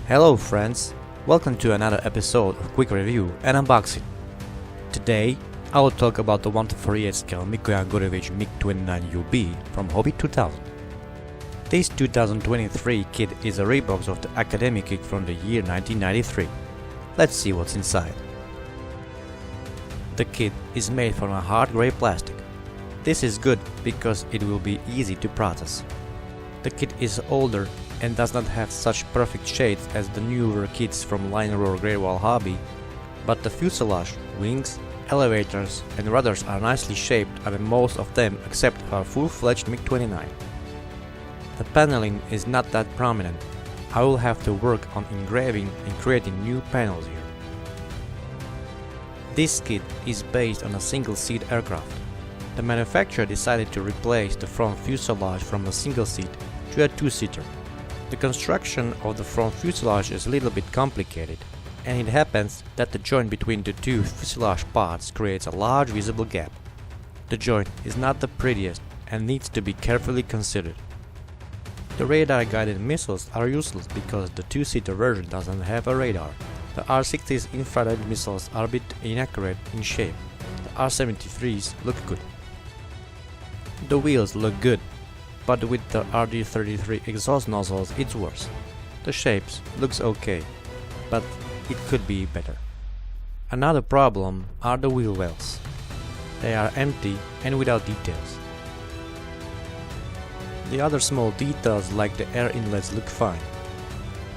Hello friends, welcome to another episode of Quick Review and Unboxing. Today I will talk about the 1/48 scale MiG-29UB MiG-29UB from Hobby 2000. This 2023 kit is a rebox of the academic kit from the year 1993. Let's see what's inside. The kit is made from a hard grey plastic. This is good because it will be easy to process. The kit is older and does not have such perfect shades as the newer kits from Line Roar Great Wall Hobby, but the fuselage, wings, elevators and rudders are nicely shaped and most of them except for full-fledged MiG-29. The paneling is not that prominent. I will have to work on engraving and creating new panels here. This kit is based on a single-seat aircraft. The manufacturer decided to replace the front fuselage from a single seat to a two-seater. The construction of the front fuselage is a little bit complicated, and it happens that the joint between the two fuselage parts creates a large visible gap. The joint is not the prettiest and needs to be carefully considered. The radar-guided missiles are useless because the two-seater version doesn't have a radar. The R-60's infrared missiles are a bit inaccurate in shape. The R-73s look good. The wheels look good, but with the RD-33 exhaust nozzles it's worse. The shapes looks okay, but it could be better. Another problem are the wheel wells. They are empty and without details. The other small details like the air inlets look fine.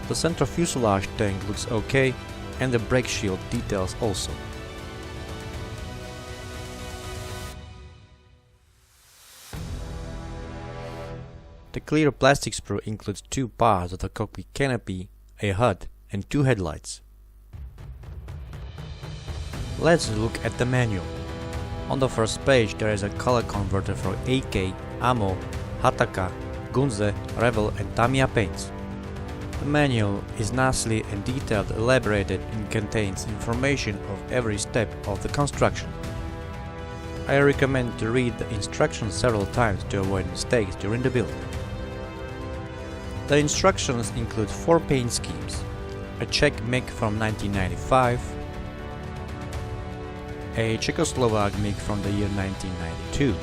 The central fuselage tank looks okay and the brake shield details also. The clear plastic sprue includes two parts of the cockpit canopy, a HUD and two headlights. Let's look at the manual. On the first page there is a color converter for AK, Ammo, Hataka, Gunze, Rebel and Tamiya paints. The manual is nicely and detailed elaborated and contains information of every step of the construction. I recommend to read the instructions several times to avoid mistakes during the build. The instructions include 4 paint schemes: a Czech MiG from 1995, a Czechoslovak MiG from the year 1992,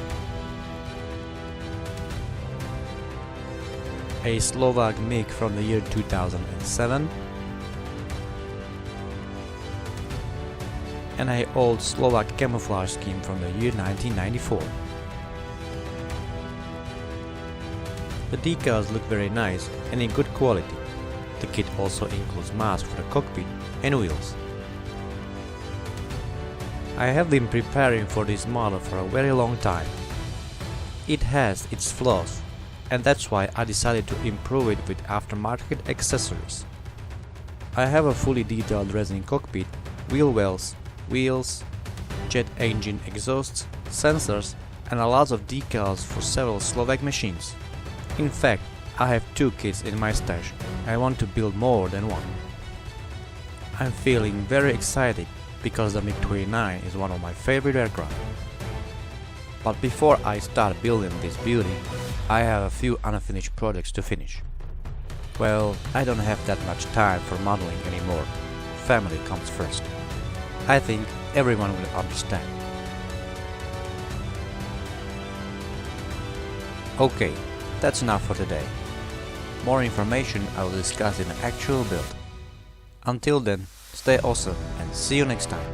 a Slovak MiG from the year 2007, and an old Slovak camouflage scheme from the year 1994. The decals look very nice and in good quality. The kit also includes masks for the cockpit and wheels. I have been preparing for this model for a very long time. It has its flaws, and that's why I decided to improve it with aftermarket accessories. I have a fully detailed resin cockpit, wheel wells, wheels, jet engine exhausts, sensors and a lot of decals for several Slovak machines. In fact, I have 2 kits in my stash. I want to build more than one. I'm feeling very excited because the MiG-29 is one of my favorite aircraft. But before I start building this beauty, I have a few unfinished projects to finish. Well, I don't have that much time for modeling anymore. Family comes first. I think everyone will understand. Okay, that's enough for today. More information I will discuss in the actual build. Until then, stay awesome and see you next time.